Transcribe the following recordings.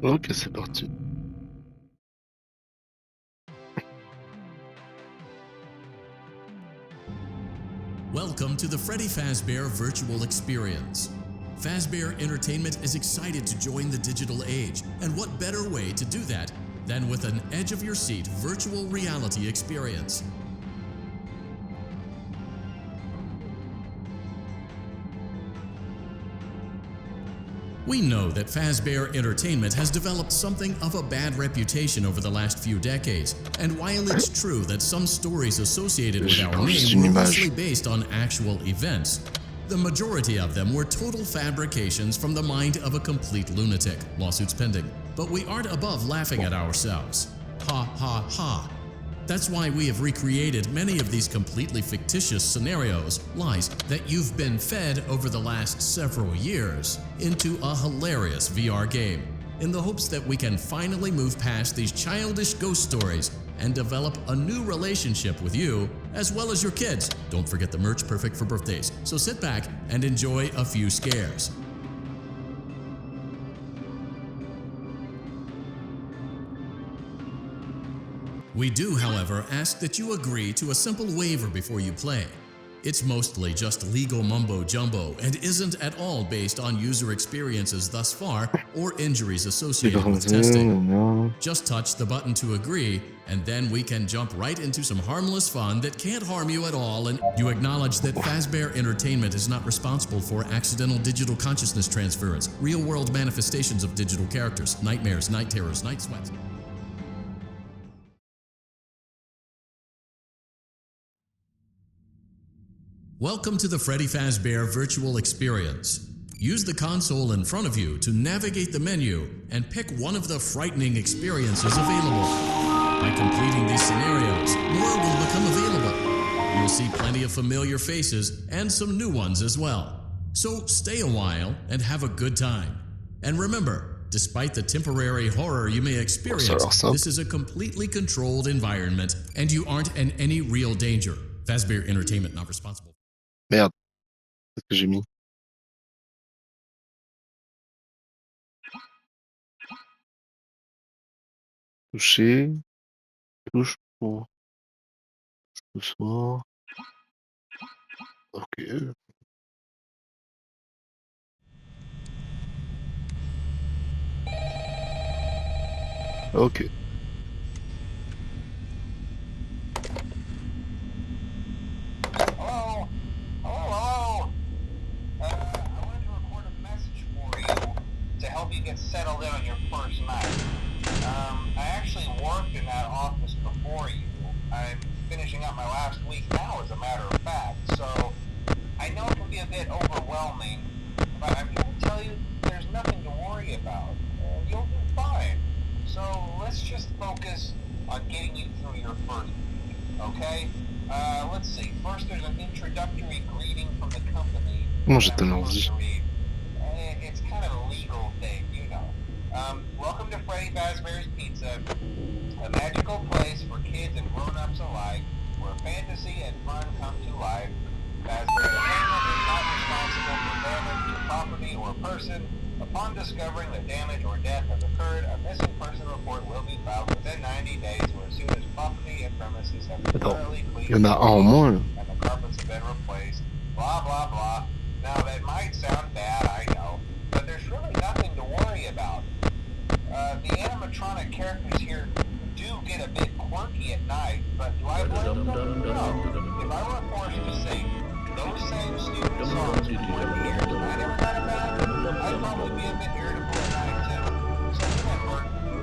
Ok, c'est parti. Welcome to the Freddy Fazbear Virtual Experience. Fazbear Entertainment is excited to join the digital age, and what better way to do that than with an edge-of-your-seat virtual reality experience? We know that Fazbear Entertainment has developed something of a bad reputation over the last few decades, and while it's true that some stories associated with our name were loosely based on actual events, the majority of them were total fabrications from the mind of a complete lunatic, lawsuits pending. But we aren't above laughing at ourselves. Ha ha ha. That's why we have recreated many of these completely fictitious scenarios, lies, that you've been fed over the last several years into a hilarious VR game, in the hopes that we can finally move past these childish ghost stories and develop a new relationship with you, as well as your kids. Don't forget the merch, perfect for birthdays. So sit back and enjoy a few scares. We do, however, ask that you agree to a simple waiver before you play. It's mostly just legal mumbo-jumbo and isn't at all based on user experiences thus far or injuries associated with testing. Just touch the button to agree, and then we can jump right into some harmless fun that can't harm you at all, and you acknowledge that Fazbear Entertainment is not responsible for accidental digital consciousness transference, real-world manifestations of digital characters, nightmares, night terrors, night sweats. Welcome to the Freddy Fazbear Virtual Experience. Use the console in front of you to navigate the menu and pick one of the frightening experiences available. By completing these scenarios, more will become available. You'll see plenty of familiar faces and some new ones as well. So stay a while and have a good time. And remember, despite the temporary horror you may experience, this is a completely controlled environment and you aren't in any real danger. Fazbear Entertainment not responsible. Merde, qu'est-ce que j'ai mis? Toucher, touche pour ce soir. Ok. Ok. Hello? Hello? I wanted to record a message for you to help you get settled in on your first night. I actually worked in that office before you. I'm finishing up my last week now, as a matter of fact, so I know it can be a bit overwhelming, but I'm here to tell you there's nothing to worry about. You'll do fine. So let's just focus on getting you through your first week, okay? Let's see. First, there's an introductory greeting from the company. Comment j'ai tellement dit? It's kind of a legal thing, you know. Welcome to Freddy Fazbear's Pizza, a magical place for kids and grown-ups alike, where fantasy and fun come to life. Fazbear Entertainment is not responsible for damage to property or person. Upon discovering that damage or death has occurred, a missing person report will be filed within 90 days or as soon as property and premises have been thoroughly cleaned Il y en a un en moins là. and the carpets have been replaced. Blah, blah, blah. Now, that might sound bad, I know, but there's really nothing to worry about. The animatronic characters here do get a bit quirky at night, but do I blame them? No. If I were forced to sing those same stupid songs for 20 years and I never got it back, I'd probably be a bit irritable at night too. So remember,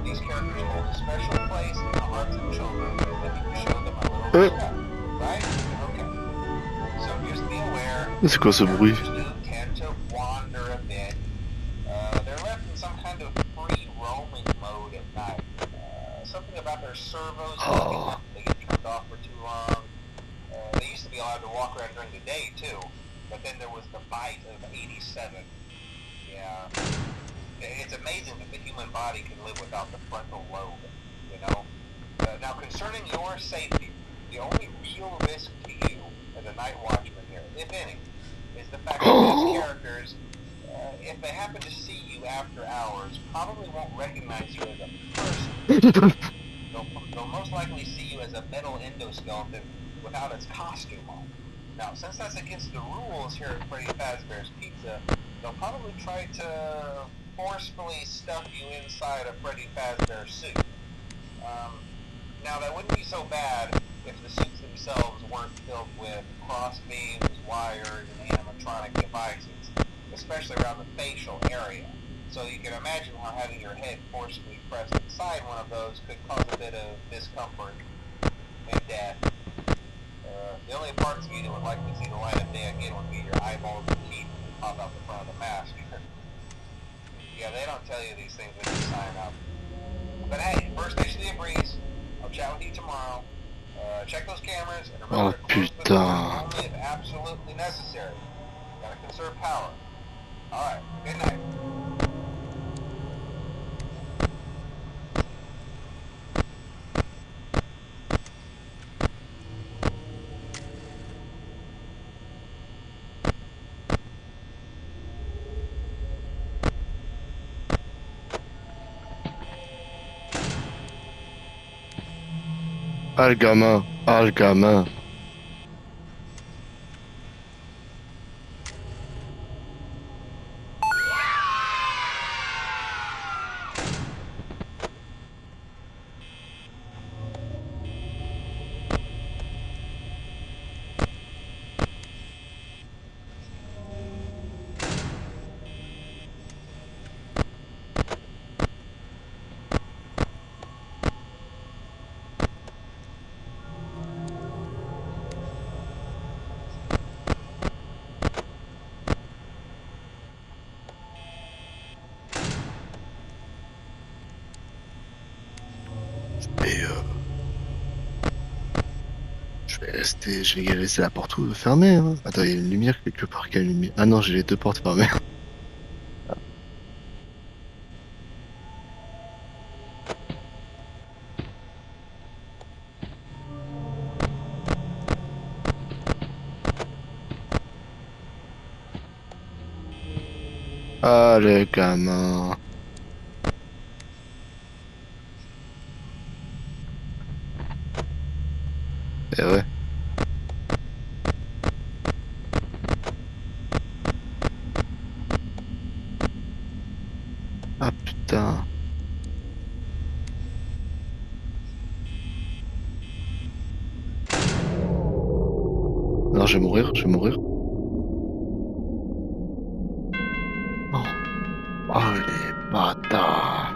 these characters hold a special place in the hearts of children, and you can show them a little respect, right? Okay. So just be aware, C'est quoi ce bruit? characters do tend to wander a bit. They're left in some kind of free roaming mode at night. Something about their servos they get turned off for too long. They used to be allowed to walk around during the day too, but then there was the bite of 87. Yeah. It's amazing that the human body can live without the frontal lobe, you know? Now, concerning your safety, the only real risk to you as a night watchman here, if any, is the fact that these characters if they happen to see you after hours, probably won't recognize you as a person. They'll most likely see you as a metal endoskeleton without its costume on. Now, since that's against the rules here at Freddy Fazbear's Pizza, they'll probably try to forcefully stuff you inside a Freddy Fazbear suit. Now, that wouldn't be so bad if the suits themselves weren't filled with cross beams, wires, and animatronic devices, especially around the facial area. So you can imagine how having your head forcibly pressed inside one of those could cause a bit of discomfort and death. The only parts of you that would likely see the light of day again would be your eyeballs and teeth that pop out the front of the mask. Yeah, they don't tell you these things when you sign up. But hey, first station of the breeze. I'll chat with you tomorrow. Check those cameras and remember to close the door only if absolutely necessary. Gotta conserve power. Alright, good night. Ah le gamin. Ah le gamin. Et je vais laisser la porte fermée. Hein. Attends, il y a une lumière quelque part. Quelle lumière? Ah non, j'ai les deux portes fermées. Ah le gamin. Eh ouais. Ah putain. Non, je vais mourir, je vais mourir. Oh, oh les bâtards.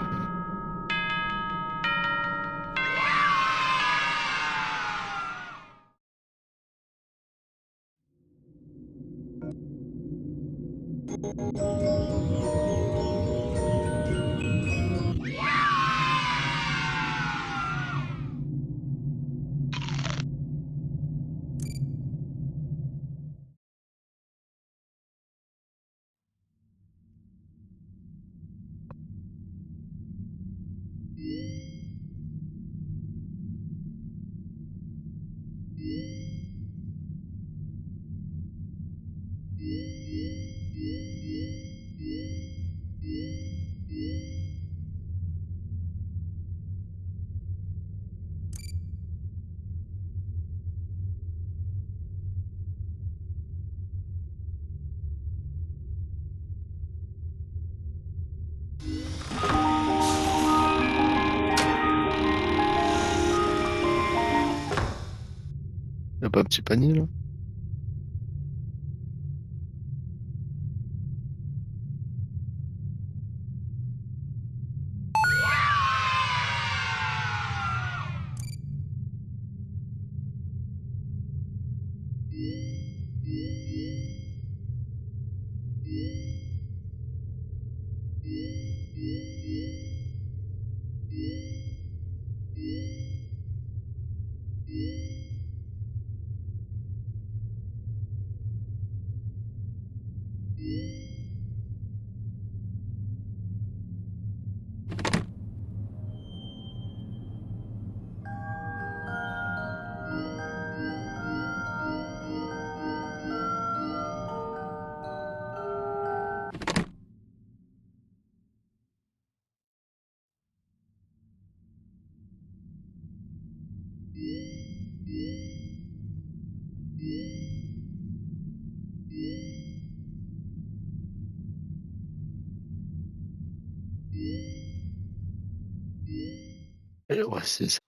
Y'a pas un petit panier là? Ouais, c'est ça.